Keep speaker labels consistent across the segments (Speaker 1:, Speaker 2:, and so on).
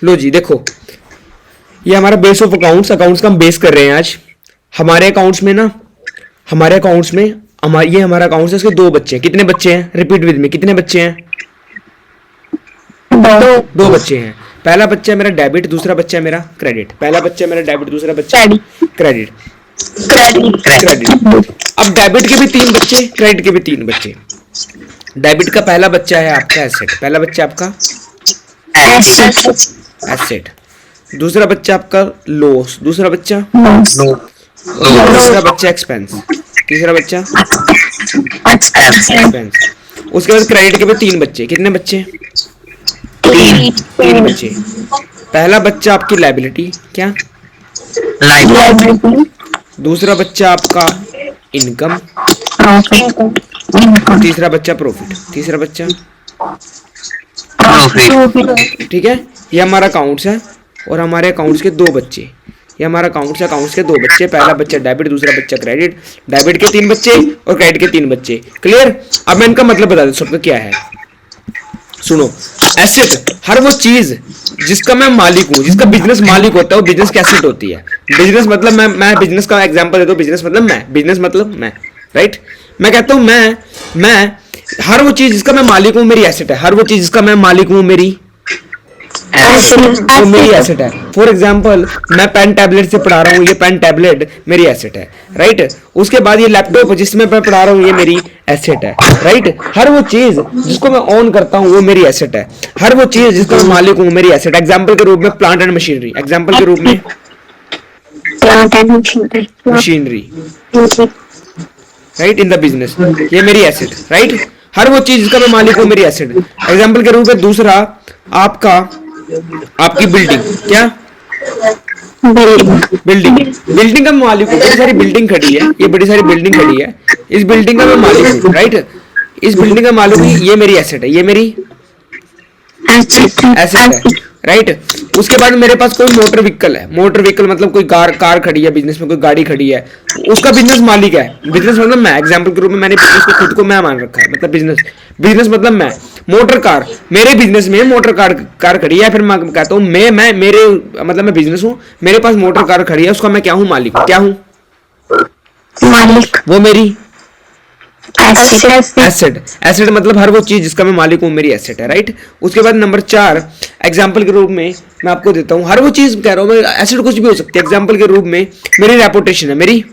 Speaker 1: लो जी देखो, ये हमारा बेस ऑफ अकाउंट्स, अकाउंट्स का हम बेस कर रहे हैं आज। हमारे अकाउंट्स में ना, हमारे अकाउंट्स में ये हमारा अकाउंट्स है, इसके दो बच्चे हैं। कितने बच्चे हैं? रिपीट विद मी, कितने बच्चे हैं? दो बच्चे हैं। पहला बच्चा है मेरा डेबिट, दूसरा बच्चा है मेरा क्रेडिट। पहला बच्चा है मेरा डेबिट, दूसरा बच्चा क्रेडिट। क्रेडिट। अब डेबिट के भी तीन बच्चे, क्रेडिट के भी तीन बच्चे। डेबिट का पहला बच्चा है आपका एसेट, पहला बच्चा आपका एसेट। दूसरा बच्चा आपका लॉस, दूसरा बच्चा तीसरा बच्चा एक्सपेंस, तीसरा बच्चा एक्सपेंस। उसके बाद क्रेडिट के भी तीन बच्चे। कितने बच्चे? तीन बच्चे। पहला बच्चा आपकी लायबिलिटी, क्या? दूसरा बच्चा आपका इनकम, तीसरा बच्चा प्रॉफिट, तीसरा बच्चा ठीक है। ये हमारा अकाउंट्स है और हमारे अकाउंट्स के दो बच्चे। ये हमारा अकाउंट्स है, अकाउंट्स के दो बच्चे। पहला बच्चा डेबिट, दूसरा बच्चा क्रेडिट। डेबिट के तीन बच्चे और क्रेडिट के तीन बच्चे। क्लियर? अब मैं इनका मतलब बता देता हूं सबका क्या है। सुनो, एसेट हर वो चीज जिसका मैं मालिक हूं, जिसका बिजनेस मालिक होता है, वो बिजनेस की एसेट होती है। बिजनेस मतलब मैं बिजनेस का एग्जांपल देता हूं। बिजनेस मतलब मैं, बिजनेस मतलब मैं, राइट? मैं कहता हूं मैं हर वो चीज जिसका मैं मालिक हूं मेरी एसेट है। हर वो चीज जिसका मैं मालिक हूं मेरी वो मेरी एसेट है। फॉर एग्जाम्पल, मैं पेन टैबलेट से पढ़ा रहा हूँ, ये पेन टैबलेट मेरी एसेट है, राइट? उसके बाद ये लैपटॉप जिसमें मैं पढ़ा रहा हूँ, ये मेरी एसेट है, राइट? हर वो चीज जिसको मैं ऑन करता हूँ वो मेरी एसेट है। हर वो चीज जिसका मैं मालिक हूँ मेरी एसेट। एग्जाम्पल के रूप में प्लांट एंड मशीनरी, एग्जाम्पल के रूप में machinery, right? In the business, ये मेरी एसेट, राइट? हर वो चीज जिसका मैं मालिक हूँ मेरी एसेट। एग्जाम्पल के रूप में दूसरा आपकी बिल्डिंग, क्या? बिल्डिंग, बिल्डिंग का मालिक हूँ। बड़ी सारी बिल्डिंग खड़ी है, ये बड़ी सारी बिल्डिंग खड़ी है, इस बिल्डिंग का मैं मालिक हूँ, राइट? इस बिल्डिंग का मालिक हूँ, ये मेरी एसेट है, ये मेरी एसेट है, राइट? उसके बाद मेरे पास कोई मोटर व्हीकल है। मोटर व्हीकल मतलब कोई कार खड़ी है, बिजनेस में कोई गाड़ी खड़ी है, उसका बिजनेस मालिक है। बिजनेस मतलब मैं, एग्जांपल के रूप में मैंने बिजनेस को खुद को मैं मान रखा है, मतलब बिजनेस मतलब मैं। मोटर कार, मेरे बिजनेस में मोटर कार खड़ी है, फिर मैं कहता हूँ मैं मेरे मतलब मैं बिजनेस हूँ, मेरे पास मोटर कार खड़ी है, उसका मैं क्या हूँ? मालिक। क्या हूँ? मालिक। वो मेरी एसेट। एसेट मतलब हर वो चीज जिसका मैं मालिक हूं मेरी एसेट है, राइट? उसके बाद नंबर 4, एग्जांपल के रूप में मैं आपको देता हूं, हर वो चीज कह रहा हूं मैं, एसेट कुछ भी हो सकती है। एग्जांपल के रूप में मेरी रेपुटेशन है, मेरी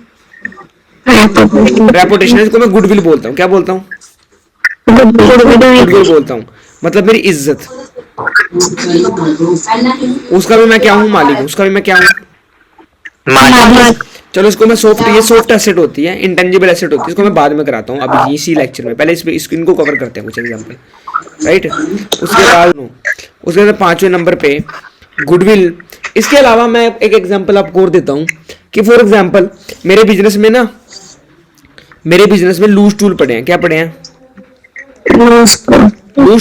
Speaker 1: रेपुटेशन है, इसको मैं गुडविल बोलता हूं। क्या बोलता हूं? गुडविल बोलता हूं, मतलब मेरी इज्जत। उसका भी मैं क्या हूं? मालिक हूं। उसका भी मैं क्या हूं? मालिक। चलो इसको मैं ये सॉफ्ट एसेट होती है, इंटेंजिबल एसेट होती है, इसको मैं बाद में कराता हूँ अभी इसी लेक्चर में। पहले इनको कवर करते हैं कुछ एग्जांपल, राइट? उसके बाद 5वें नंबर पे गुडविल। इसके अलावा मैं एक एग्जांपल आपको और देता हूँ कि फॉर एग्जांपल मेरे बिजनेस में लूज टूल पड़े हैं। क्या पड़े हैं? लूज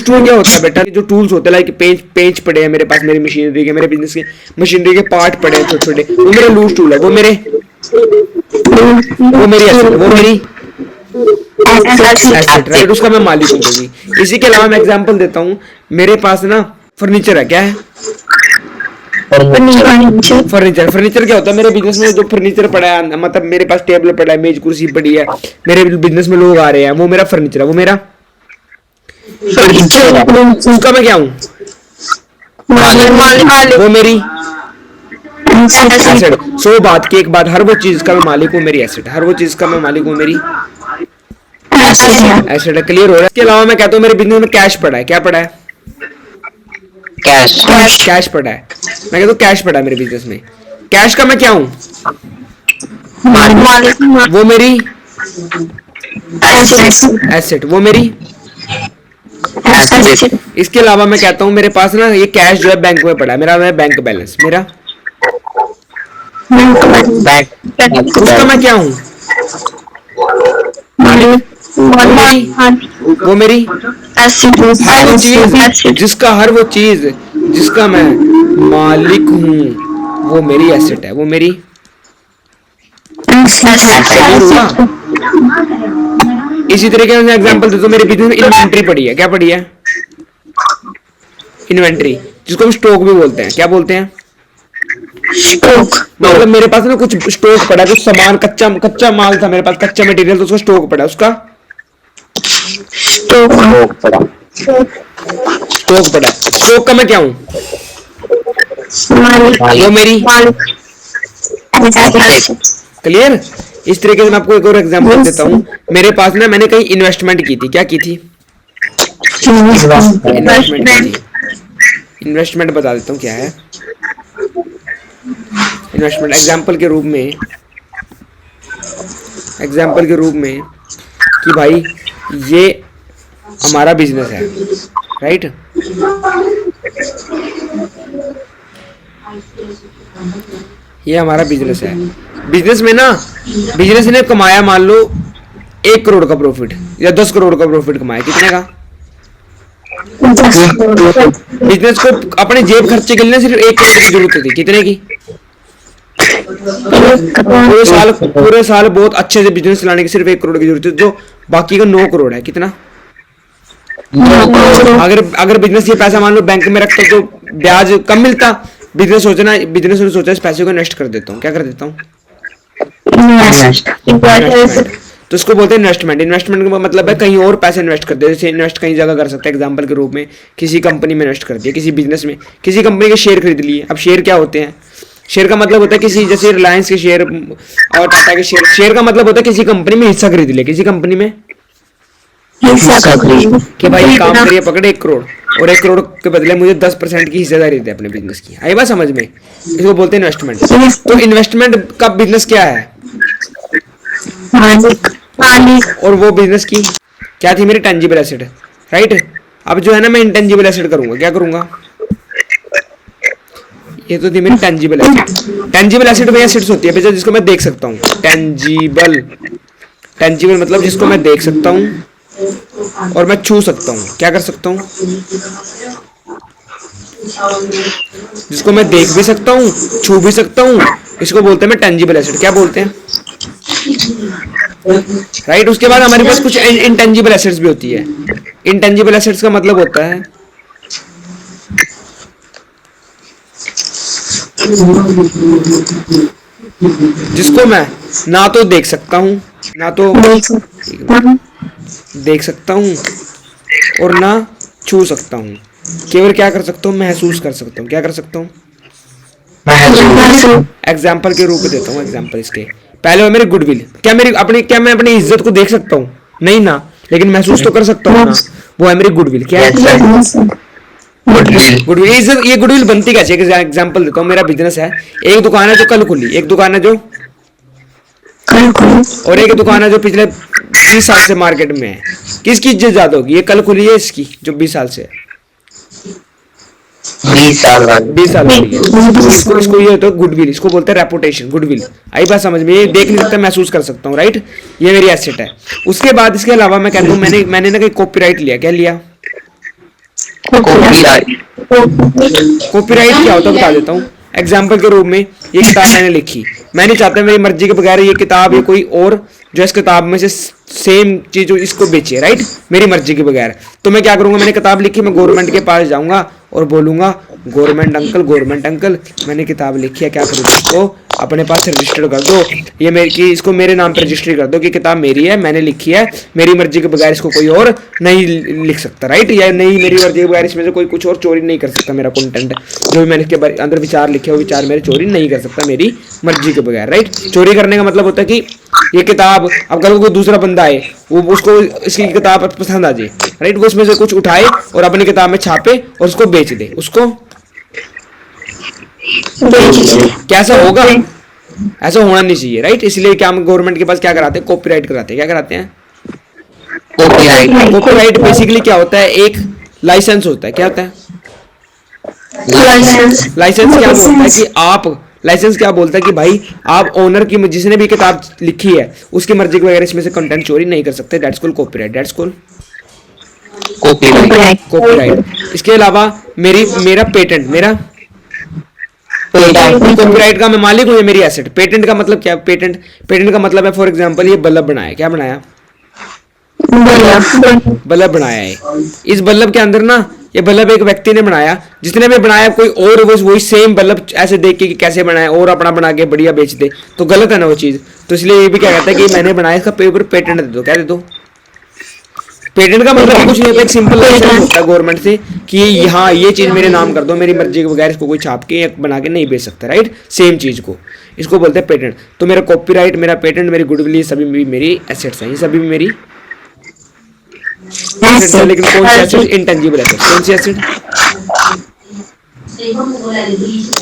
Speaker 1: टूल क्या होता है बेटा? जो टूल्स होते हैं, लाइक पेंच पड़े हैं मेरे पास, मेरी मशीनरी के, मेरे बिजनेस के मशीनरी के पार्ट पड़े हैं छोटे छोटे, वो मेरे लूज टूल है, वो मेरी एसेट, वो मेरी एसेट, राइट? उसका मैं मालिक हूँ। इसी के अलावा मैं एग्जांपल देता हूँ, मेरे पास ना फर्नीचर है। क्या है? फर्नीचर क्या होता है? मेरे बिजनेस में जो फर्नीचर पड़ा है, मतलब मेरे पास टेबल पड़ा है, मेज कुर्सी पड़ी है, मेरे बिजनेस में लोग आ रहे हैं, वो मेरा फर्नीचर है, वो मेरा उसका मैं क्या हूँ? वो मेरी एसेट। सो बात की एक बात, हर वो चीज का मैं मालिक हूँ मेरी एसेट, हर वो चीज का मैं मालिक हूँ मेरी एसेट है। क्लियर हो रहा है? इसके अलावा मैं कहता हूँ मेरे बिजनेस में कैश पड़ा है। क्या पड़ा है? कैश पड़ा है। मैं कहता हूँ कैश पड़ा है मेरे बिजनेस में, कैश का मैं क्या हूँ? वो मेरी एसेट, वो मेरी। इसके अलावा मैं कहता हूँ मेरे पास ना ये कैश जो है बैंक में पड़ा है, मेरा बैंक बैलेंस, मेरा उसका मैं क्या हूँ? वो मेरी हर वो चीज जिसका मैं मालिक हूँ वो मेरी एसेट है, वो मेरी इसी तरीके से एग्जांपल दे दो, मेरे बिजनेस में इन्वेंट्री पड़ी है। क्या पड़ी है? इन्वेंट्री, जिसको हम स्टॉक भी बोलते हैं। क्या बोलते हैं?
Speaker 2: स्टॉक।
Speaker 1: मतलब मेरे पास ना कुछ स्टॉक पड़ा, कुछ सामान, कच्चा कच्चा माल था मेरे पास, कच्चा मटेरियल, तो उसका स्टॉक पड़ा, उसका
Speaker 2: स्टॉक पड़ा।
Speaker 1: स्टॉक पड़ा है। स्टॉक का मैं क्या हूँ? वो मेरी।
Speaker 2: मालिक।
Speaker 1: क्लियर? इस तरीके से मैं आपको एक और एग्जांपल देता हूँ। मेरे पास ना, मैंने कहीं इन्वेस्टमेंट की थी। क्या की थी? इन्वेस्टमेंट की थी। इन्वेस्टमेंट बता देता हूँ क्या है इन्वेस्टमेंट। एग्जाम्पल के रूप में कि भाई ये हमारा बिजनेस है, राइट? ये हमारा बिजनेस है। बिजनेस में ना, बिजनेस ने कमाया मान लो 1 करोड़ का प्रॉफिट या 10 करोड़ का प्रॉफिट कमाया। कितने का? बिजनेस को अपने जेब खर्चे के लिए सिर्फ 1 करोड़ की जरूरत थी। कितने की? पूरे साल बहुत अच्छे से बिजनेस चलाने की सिर्फ 1 करोड़ की जरूरत है, जो बाकी का 9 करोड़ है। कितना? अगर बिजनेस ये पैसा मान लो बैंक में रखता तो ब्याज कम मिलता। बिजनेस ने सोचा इस पैसे को इन्वेस्ट कर देता हूँ। क्या कर देता हूँ? इन्वेस्टमेंट। तो इसको बोलते हैं इन्वेस्टमेंट। इन्वेस्टमेंट का मतलब है कहीं और पैसे इन्वेस्ट कर दे। जैसे इन्वेस्ट कई जगह कर सकते हैं। एग्जांपल के रूप में किसी कंपनी में इन्वेस्ट कर दिया, किसी बिजनेस में, किसी कंपनी के शेयर खरीद लिए। अब शेयर क्या होते हैं? शेयर का मतलब होता है किसी, जैसे रिलायंस के शेयर और टाटा के शेयर। शेयर का मतलब होता है किसी कंपनी में हिस्सा खरीद लिया, किसी कंपनी में कि भाई काम करिए, पकड़े 1 करोड़, और 1 करोड़ के बदले मुझे 10% की हिस्सेदारी दे अपने बिजनेस की। आई बात समझ में? इसको बोलते हैं इन्वेस्टमेंट। तो इन्वेस्टमेंट का बिजनेस क्या है? और वो बिजनेस की क्या थी? मेरी टेंजिबल एसेट, राइट? अब जो है ना, मैं इंटेंजिबल एसेट करूंगा। क्या करूंगा? ये तो थी मेरी टेंजिबल एसेट। टेंजिबल एसेट वही एसेट्स होती है जिसको मैं देख सकता हूँ। टेंजिबल, टेंजिबल मतलब जिसको मैं देख सकता हूँ और मैं छू सकता हूँ। क्या कर सकता हूँ? जिसको मैं देख भी सकता हूँ, छू भी सकता हूँ, इसको बोलते हैं मैं टेंजिबल एसेट। क्या बोलते हैं? राइट। उसके बाद हमारे पास कुछ इंटेंजिबल एसेट्स भी होती है। इंटेंजिबल एसेट्स का मतलब होता है जिसको मैं ना तो देख सकता हूँ, ना तो देख सकता हूँ और ना छू सकता हूँ। केवल क्या कर सकता हूँ? महसूस कर सकता हूँ। क्या कर सकता हूँ? एग्जाम्पल के रूप में देता हूँ एग्जाम्पल इसके। पहले वो मेरी गुडविल। क्या मैं अपनी इज्जत को देख सकता हूँ? नहीं ना, लेकिन महसूस तो कर सकता हूँ ना। वो है मेरी गुडविल। क्या है? गुडविल। इज्जत, ये गुडविल बनती कैसे? एग्जाम्पल देता हूँ। मेरा बिजनेस है, एक दुकान है जो कल खुली, एक दुकान है जो और एक दुकान है जो पिछले 20 साल से मार्केट में है। किसकी इज्जत ज्यादा होगी? ये कल खुली है इसकी, जो 20 साल से है। 20 साल वाली है। इसको ये होता है गुडविल। इसको बोलते हैं रेपुटेशन, गुडविल। आई बात समझ में? ये देख नहीं सकता, महसूस कर सकता हूँ, राइट? ये मेरी एसेट है। उसके बाद इसके अलावा मैं कहता हूँ मैंने ना कहीं कॉपीराइट लिया। क्या लिया? कॉपीराइट क्या होता है बता देता हूँ एग्जाम्पल के रूप में। ये किताब मैंने लिखी, मैं नहीं चाहता मेरी मर्जी के बगैर ये किताब, ये कोई और जो इस किताब में से सेम चीज इसको बेचे, राइट? मेरी मर्जी के बगैर। तो मैं क्या करूंगा? मैंने किताब लिखी, मैं गवर्नमेंट के पास जाऊंगा और बोलूंगा, गवर्नमेंट अंकल मैंने किताब लिखी है, क्या करूँ? इसको अपने पास रजिस्टर कर दो, ये मेरे की, इसको मेरे नाम पर रजिस्टर कर दो कि किताब मेरी है, मैंने लिखी है, मेरी मर्जी के बगैर इसको कोई और नहीं लिख सकता, राइट? या नहीं, मेरी मर्जी के बगैर इसमें से कोई कुछ और चोरी नहीं कर सकता। मेरा कंटेंट जो भी मैंने इसके अंदर विचार लिखे, वो विचार मेरे चोरी नहीं कर सकता मेरी मर्जी के बगैर, राइट? चोरी करने का मतलब होता है कि ये किताब, अब कल को कोई दूसरा बंदा आए, वो उसको इसकी किताब पसंद आ जाए, राइट? वो उसमें से कुछ उठाए और अपनी किताब में छापे और उसको बेच दे। उसको कैसा होगा? ऐसा होना नहीं चाहिए, राइट? इसलिए क्या हम गवर्नमेंट के पास क्या कराते हैं? कॉपीराइट कराते हैं। क्या कराते हैं? कॉपीराइट बेसिकली क्या होता है? एक लाइसेंस होता है। क्या होता है? लाइसेंस क्या बोलता है कि आप, लाइसेंस क्या बोलता है कि भाई आप ओनर की, जिसने भी किताब लिखी है उसकी मर्जी के बगैर इसमें से कंटेंट चोरी नहीं कर सकते। That's called copyright. That's called copyright. इसके अलावा मेरा पेटेंट, मेरा कॉपीराइट का मैं मालिक हूँ, ये मेरी एसेट। पेटेंट का मतलब क्या? पेटेंट का मतलब है फॉर एग्जांपल ये बल्ब बनाया। क्या बनाया? बल्ब बनाया है। इस बल्ब के अंदर ना, ये बल्ब एक व्यक्ति ने बनाया, जिसने भी बनाया कोई और वो वही सेम बल्ब ऐसे देख के कि कैसे बनाया और अपना बना के बढ़िया बेच दे, तो गलत है ना वो चीज़। तो इसलिए ये भी क्या कहता है कि मैंने बनाया, इसका पेपर पेटेंट दे दो। क्या दे दो? पेटेंट का मतलब कुछ नहीं होता, एक सिंपल लाइसेंस होता है गवर्नमेंट से कि यहाँ ये चीज़ मेरे नाम कर दो, मेरी मर्जी के बगैर इसको कोई छाप के या बना के नहीं बेच सकता, राइट। सेम चीज़ को इसको बोलते हैं पेटेंट। तो मेरा कॉपीराइट, मेरा पेटेंट, मेरी गुडविल, ये सभी भी मेरी एसेट्स हैं, ये सभी मेरी एसेट्स है। लेकिन कौन सी एसेट? Intangible asset. कौन सी एसेट?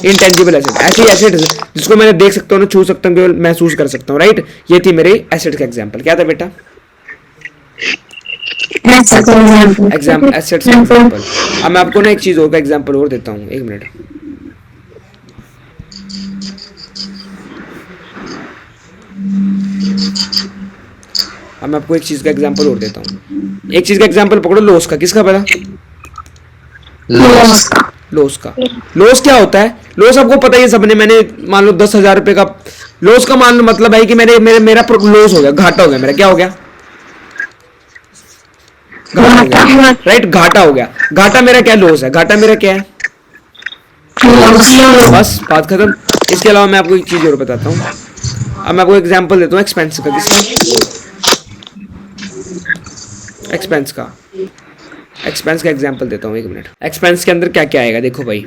Speaker 1: Intangible asset. ऐसी एसेट जिसको मैंने देख सकता हूँ, छू सकता हूँ, केवल महसूस कर सकता हूँ, राइट। ये थी मेरे एसेट का एग्जाम्पल। क्या था बेटा? एग्जाम्पल, एसेट्स का एग्जाम्पल। अब मैं आपको ना एक चीज और का एग्जाम्पल और देता हूँ, एक मिनट। अब मैं आपको एक चीज का एग्जाम्पल और देता हूँ। एक चीज का एग्जाम्पल पकड़ो, लॉस का। किसका पता? लॉस का। लॉस क्या होता है? लॉस आपको पता ही है सबने। मैंने मान लो 10,000 रुपए का लॉस का मान लो मतलब है कि मेरा लॉस हो गया, घाटा हो गया मेरा। क्या हो गया? घाटा हो गया, राइट। घाटा हो गया। घाटा मेरा क्या? लॉस है। घाटा मेरा क्या है? बस बात खत्म। इसके अलावा मैं आपको एक चीज और बताता हूँ। अब मैं आपको एग्जांपल देता हूँ एक्सपेंस का। किसका? एक्सपेंस का। एक्सपेंस का एग्जांपल देता हूँ, एक मिनट। एक्सपेंस के अंदर क्या क्या आएगा देखो भाई।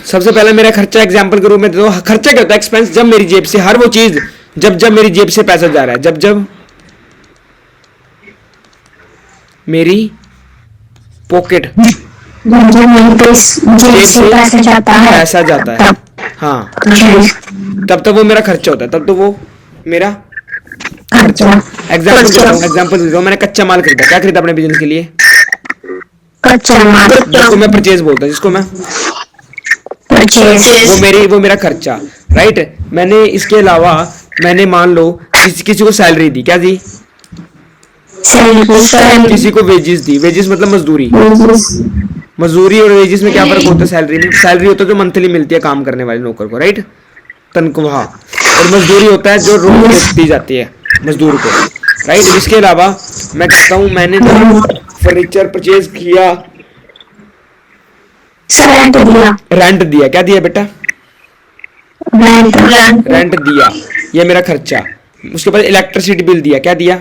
Speaker 1: सबसे पहले मेरा खर्चा एग्जांपल के रूप में देता हूँ। खर्चा क्या होता है? एक्सपेंस जब मेरी जेब से हर वो चीज, जब मेरी जेब से पैसा जा रहा है, जब मेरी पॉकेट जेब से पैसा जाता है, हाँ, तब वो मेरा खर्चा होता है, तब तो वो मेरा खर्चा। एग्जाम्पल देता हूँ। मैंने कच्चा माल खरीदा। क्या खरीदा अपने बिजनेस के लिए?
Speaker 2: कच्चा माल,
Speaker 1: जिसको मैं परचेज बोलता हूँ, जिसको मैं वो मेरा खर्चा, राइट। मैंने इसके अलावा मैंने मान लो किसी को सैलरी दी। क्या दी? किसी को वेजेस दी। वेजेस मतलब मजदूरी। मजदूरी और वेजेस में क्या फर्क होता है? सैलरी में सैलरी होता है जो मंथली मिलती है काम करने वाले नौकर को, राइट, तनख्वाह। और मजदूरी होता है जो रोज दी जाती है मजदूर को, राइट। इसके अलावा मैं कहता हूँ मैंने फर्नीचर परचेज किया, रेंट दिया। क्या दिया बेटा? रेंट दिया, ये मेरा खर्चा। उसके बाद इलेक्ट्रिसिटी बिल दिया। क्या दिया?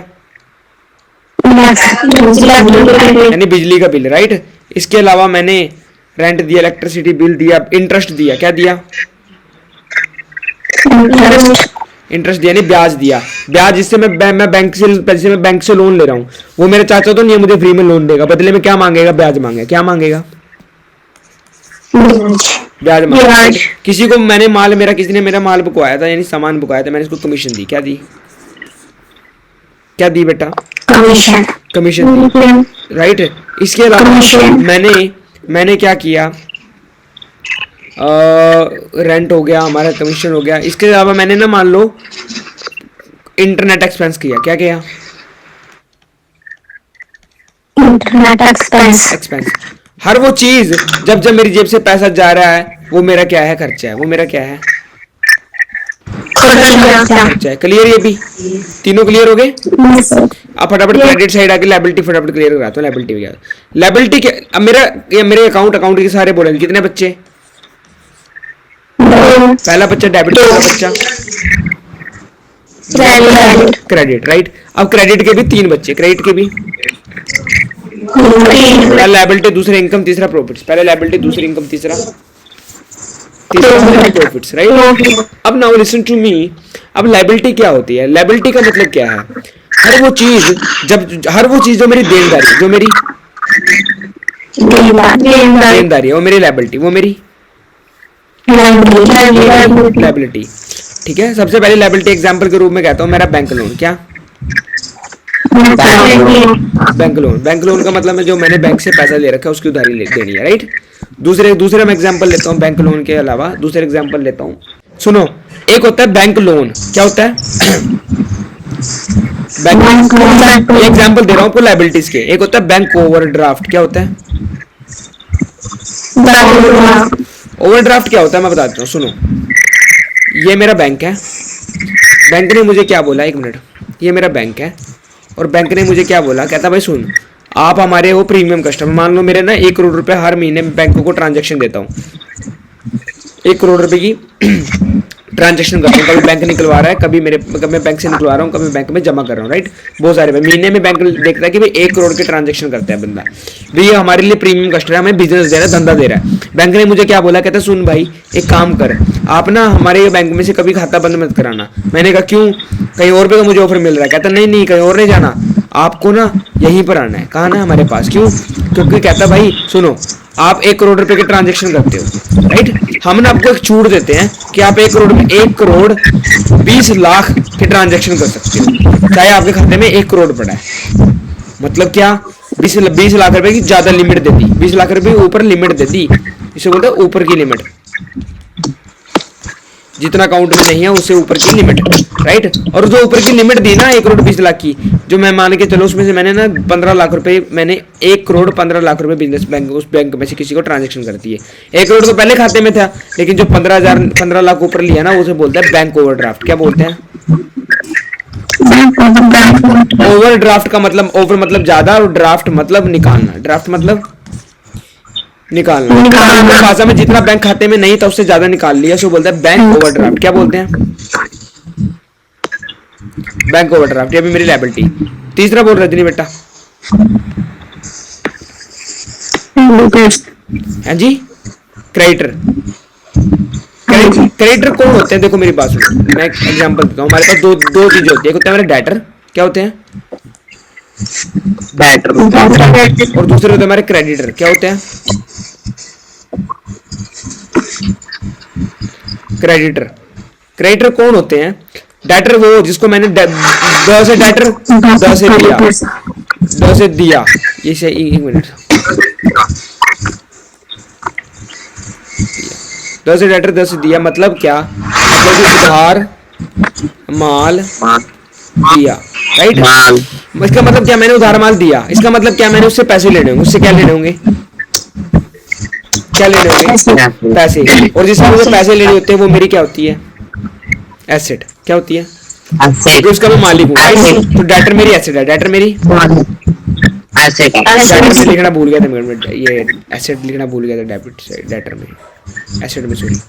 Speaker 1: यानी बिजली का बिल, राइट। इसके अलावा मैंने रेंट दिया, इलेक्ट्रिसिटी बिल दिया, इंटरेस्ट दिया। क्या दिया? इंटरेस्ट दिया, नहीं ब्याज दिया। ब्याज जिससे मैं बैंक से लोन ले रहा हूँ, वो मेरे चाचा तो नहीं है मुझे फ्री में लोन देगा, बदले में क्या मांगेगा? ब्याज मांगेगा। क्या मांगेगा? ब्याज मांगेगा। किसी को मैंने माल, किसी ने मेरा माल बुकवाया था, यानी सामान बुकवाया था, मैंने इसको कमीशन दी। क्या दी? क्या दी बेटा? कमीशन दी, राइट। इसके अलावा मैंने क्या किया? रेंट हो गया हमारा, कमीशन हो गया। इसके अलावा मैंने ना मान लो इंटरनेट एक्सपेंस किया। क्या किया?
Speaker 2: Internet expense.
Speaker 1: हर वो चीज जब मेरी जेब से पैसा जा रहा है, वो मेरा क्या है? खर्चा है। वो मेरा क्या है? खर्चा है। क्लियर? ये भी तीनों क्लियर हो गए। अब फटाफट क्रेडिट साइड आके लायबिलिटी फटाफट क्लियर कराता हूँ। लायबिलिटी क्या? लायबिलिटी के अब मेरे अकाउंट के सारे बोलेंगे। कितने बच्चे? पहला बच्चा डेबिट, दूसरा बच्चा क्रेडिट, राइट। अब क्रेडिट के भी 3 बच्चे, क्रेडिट के भी पहला लायबिलिटी, दूसरा इनकम, तीसरा प्रॉफिट्स। पहले लायबिलिटी, दूसरी इनकम, तीसरा प्रॉफिट्स, राइट। अब नाउ लिसन टू मी। अब लायबिलिटी क्या होती है? लायबिलिटी का मतलब क्या है? हर वो चीज जो मेरी देनदारी, जो मेरी देनदारी है, वो मेरी लायबिलिटी, वो मेरी लायबिलिटी, ठीक है। सबसे पहले लायबिलिटी एग्जांपल के रूप में कहता हूँ मेरा बैंक लोन। क्या? बैंक लोन का मतलब है जो मैंने बैंक से पैसा ले रखा है उसकी उधारी देनी है, राइट। दूसरे मैं एग्जांपल लेता हूँ बैंक लोन के अलावा। दूसरे एग्जांपल लेता हूँ, सुनो। एक होता है बैंक लोन। क्या होता है? बैंक। ये एग्जांपल दे रहा हूँ आपको लायबिलिटीज के। एक होता है बैंक ओवरड्राफ्ट। क्या होता है? ओवरड्राफ्ट क्या होता है मैं बताता हूँ, सुनो। ये मेरा बैंक है, बैंक ने मुझे क्या बोला, एक मिनट, ये मेरा बैंक है और बैंक ने मुझे क्या बोला, कहता भाई सुन, आप हमारे वो प्रीमियम कस्टमर, मान लो मेरे ना 1 करोड़ रुपए हर महीने बैंक को ट्रांजेक्शन देता हूँ, 1 करोड़ रुपए की ट्रांजेक्शन करता हूँ, कभी बैंक निकलवा रहा है, कभी मैं बैंक से निकलवा रहा हूँ, कभी बैंक में जमा कर रहा हूँ, राइट, बहुत सारे महीने में बैंक देखता है कि भाई 1 करोड़ के ट्रांजेक्शन करता है बंदा, भाई ये हमारे लिए प्रीमियम कस्टमर है, हमें बिजनेस दे रहा है, धंधा दे रहा है। बैंक ने मुझे क्या बोला, कहता सुन भाई एक काम कर, आप ना हमारे बैंक में से कभी खाता बंद मत कराना। मैंने कहा क्यों, कहीं और पे तो मुझे ऑफर मिल रहा है। कहता नहीं नहीं कहीं और नहीं जाना, आपको ना यहीं पर आना है। कहा ना हमारे पास, क्यों, क्योंकि कहता भाई सुनो, आप 1 करोड़ रुपए के ट्रांजेक्शन करते हो, राइट, हम ना आपको एक छूट देते हैं कि आप 1 करोड़ में 1 करोड़ 20 लाख के ट्रांजेक्शन कर सकते हो, चाहे आपके खाते में 1 करोड़ पड़ा है। मतलब क्या, 20 लाख रुपए की ज्यादा लिमिट दे दी, 20 लाख रुपए ऊपर लिमिट दे दी, इसे बोलते हैं ऊपर की लिमिट, जितना अकाउंट में नहीं है उससे ऊपर की लिमिट, राइट। और जो ऊपर की लिमिट दी ना 1 करोड़ 20 लाख की, जो मैं मान के चलो उसमें से मैंने ना 15 लाख रुपए, मैंने 1 करोड़ 15 लाख रुपए बिजनेस बैंक, उस बैंक में से किसी को ट्रांजेक्शन कर दिए। 1 करोड़ तो पहले खाते में था, लेकिन जो 15 लाख ऊपर लिया ना उसे बोलते हैं बैंक ओवरड्राफ्ट। क्या बोलते हैं, ओवरड्राफ्ट का मतलब, ओवर मतलब ज्यादा और ड्राफ्ट मतलब निकालना, ड्राफ्ट मतलब निकालना, भाषा में जितना बैंक खाते में नहीं था उससे ज्यादा निकाल लिया, सो बोलते हैं बैंक ओवरड्राफ्ट। क्या बोलते हैं, बैंक ओवरड्राफ्ट। ये भी मेरी लायबिलिटी। तीसरा बोल रहे थे बेटा, हाँ जी, क्रेडिटर। क्रेडिटर कौन होते हैं, देखो मेरी बात सुनो, मैं एक एग्जांपल देता हूँ। हमारे पास दो चीजें होती है, एक होता है हमारे डेटर, क्या होते हैं, डेटर, और दूसरे होते हैं हमारे क्रेडिटर, क्या होते हैं, क्रेडिटर। क्रेडिटर कौन होते हैं, डेटर वो जिसको मैंने द से डेटर, द से दिया, द से दिया, ये से एक मिनट, द से डेटर, द से दिया मतलब क्या, मतलब उधार माल दिया, राइट। इसका मतलब क्या, मैंने उधार माल दिया, इसका मतलब क्या, मैंने उससे पैसे लेने होंगे, उससे क्या लेने होंगे, क्या लेने होंगे, पैसे। और जिससे मुझे पैसे लेने होते हैं वो मेरी क्या होती है, एसेट। क्या होती है, क्योंकि उसका मैं मालिक हूँ, तो डेटर मेरी एसेट है, डेटर मेरी एसेट। डेटर में लिखना भूल गया था, ये एसेट लिखना भूल गया था, डेबिट से डेटर में, एसेट में, सॉरी,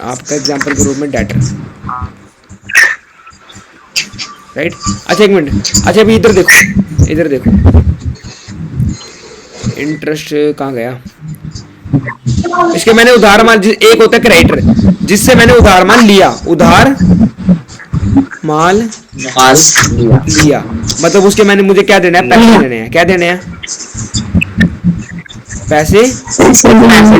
Speaker 1: आपका एग्जांपल के रूप में डेटर, राइट। अच्छा एक मिनट, अच्छा अभी इधर देखो, इधर देखो, इंटरेस्ट कहाँ गया, इसके मैंने उधार माल, एक होता है क्रेडिटर जिससे मैंने उधार माल लिया, उधार माल लिया मतलब उसके मैंने, मुझे क्या देना है, पैसे देने हैं, क्या देने हैं, पैसे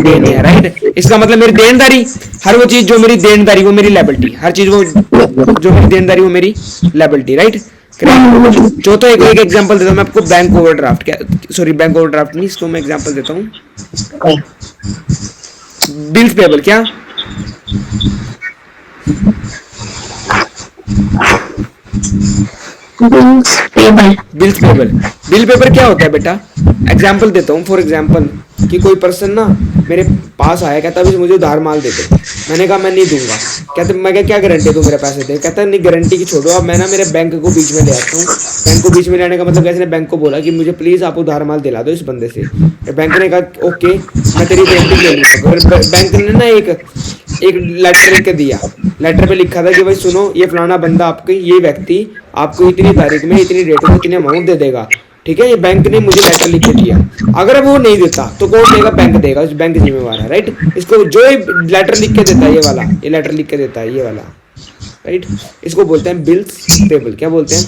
Speaker 1: देने हैं, राइट। इसका मतलब मेरी देनदारी, हर वो चीज जो मेरी देनदारी वो मेरी लायबिलिटी, हर चीज वो जो मेरी देनदारी वो मेरी लायबिलिटी, राइट। चौथा एक एग्जांपल देता हूँ मैं आपको, बैंक ओवरड्राफ्ट। क्या, सॉरी बैंक ओवरड्राफ्ट नहीं, इसको मैं एग्जांपल देता हूँ, बिल्स पेबल। क्या, बिल्स पेबल। बिल पेपर क्या होता है बेटा, एग्जाम्पल देता हूँ, फॉर एग्जाम्पल कि कोई पर्सन ना मेरे पास आया, कहता है मुझे उधार माल दे दो, मैंने कहा मैं नहीं दूंगा, कहते मैं क्या गारंटी दूं मेरे पैसे दे, कहता नहीं गारंटी की छोड़ो, अब मैं ना मेरे बैंक को बीच में ले आता हूँ। बैंक को बीच में लाने का मतलब, कैसे, बैंक को बोला कि मुझे प्लीज आप उधार माल दिला दो इस बंदे से, बैंक ने कहा ओके मैं तेरी गारंटी ले लूंगा। बैंक ने ना एक लेटर लिख के दिया, लेटर पे लिखा था कि भाई सुनो, ये फलाना बंदा आपके, ये व्यक्ति आपको इतनी तारीख में इतनी डेट में इतनी अमाउंट दे देगा, ठीक है। ये बैंक ने मुझे लेटर लिख के दिया, अगर वो नहीं देता तो कौन देगा, बैंक देगा, बैंक जिम्मेवार है, राइट। इसको जो लेटर लिख के देता है, ये वाला, ये लेटर लिख के देता है, ये वाला, राइट, इसको बोलते हैं बिल्स पेबल। क्या बोलते हैं,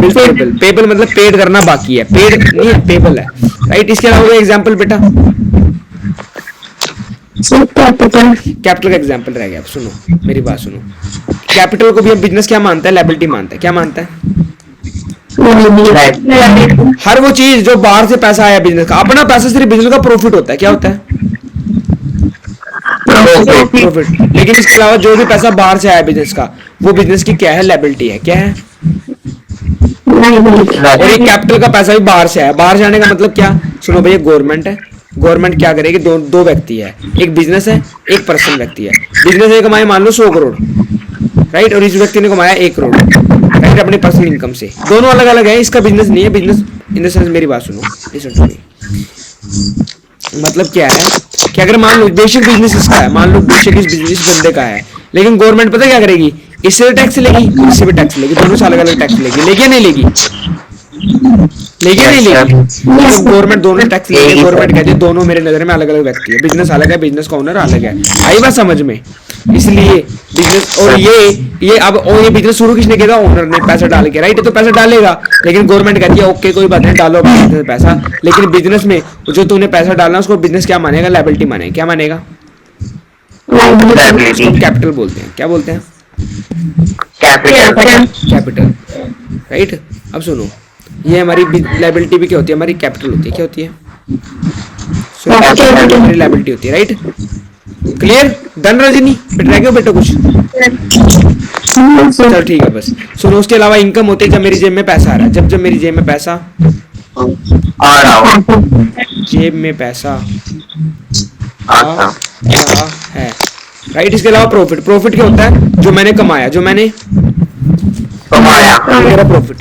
Speaker 1: बिल्स पेबल। पेबल मतलब पेड करना बाकी है, पेड नहीं है, पेबल है, राइट। इसके अलावा एग्जाम्पल बेटा, कैपिटल का एग्जाम्पल रह गया। अब सुनो मेरी बात सुनो, कैपिटल को भी हम बिजनेस क्या मानता है, लायबिलिटी मानता है। क्या मानता है, हर वो चीज जो बाहर से पैसा आया बिजनेस का, अपना पैसा सिर्फ बिजनेस का प्रॉफिट होता है। क्या होता है, प्रॉफिट। लेकिन इसके अलावा जो भी पैसा बाहर से आया बिजनेस का, वो बिजनेस की क्या है, लायबिलिटी है। क्या है, और ये कैपिटल का पैसा भी बाहर से आया, बाहर से आने का मतलब क्या, सुनो भैया, गवर्नमेंट है, गवर्नमेंट क्या करेगी, दो व्यक्ति है, एक बिजनेस है, एक पर्सनल व्यक्ति है। बिजनेस ने कमाया मान लो 100 करोड़, राइट, और इस व्यक्ति ने कमाया 1 करोड़, राइट, अपनी पर्सनल इनकम से। दोनों अलग अलग है, इसका बिजनेस नहीं है। बिजनेस इन द सेंस, मेरी बात सुनो, लिसन टू मी। मतलब क्या है कि अगर मान लो बेसिक बिजनेस इसका है, मान लो बेसिक इस बिजनेस बंदे का है, लेकिन गवर्नमेंट पता क्या करेगी, इससे भी टैक्स लेगी, इससे भी टैक्स लेगी, दोनों से अलग अलग टैक्स लेगी, लेगी या नहीं लेगी, लेगी या नहीं लेगी। तो गवर्नमेंट दोनों टैक्स लेगी। गवर्नमेंट कहती है दोनों मेरे नजर में अलग अलग व्यक्ति है, बिजनेस अलग है, बिजनेस का ओनर अलग है। आई बात समझ में। इसलिए बिजनेस और ये अब और ये बिजनेस शुरू किसने किया था, ओनर ने, पैसा डाल के, राइट, तो पैसा डालेगा। लेकिन गवर्नमेंट कहती है ओके कोई बात नहीं, डालो पैसा। लेकिन बिजनेस में जो तूने पैसा डालना उसको बिजनेस क्या मानेगा, लायबिलिटी मानेगा। क्या मानेगा, उसको कैपिटल बोलते हैं। क्या बोलते हैं, कैपिटल, राइट। अब सुनो, ये हमारी लायबिलिटी भी क्या होती है, हमारी कैपिटल होती है। क्या होती है, हमारी लायबिलिटी होती है, राइट। क्लियर, डन रजनी, फिर रह गया बेटा कुछ, चल ठीक है बस। सुनो, उसके अलावा इनकम होती है जब मेरी जेब में पैसा आ रहा है, जब मेरी जेब में पैसा
Speaker 3: आ रहा
Speaker 1: जेब में पैसा आ रहा है, राइट। इसके अलावा प्रॉफिट, प्रॉफिट क्या होता है, जो मैंने कमाया, जो मैंने
Speaker 3: कमाया,
Speaker 1: मेरा प्रॉफिट,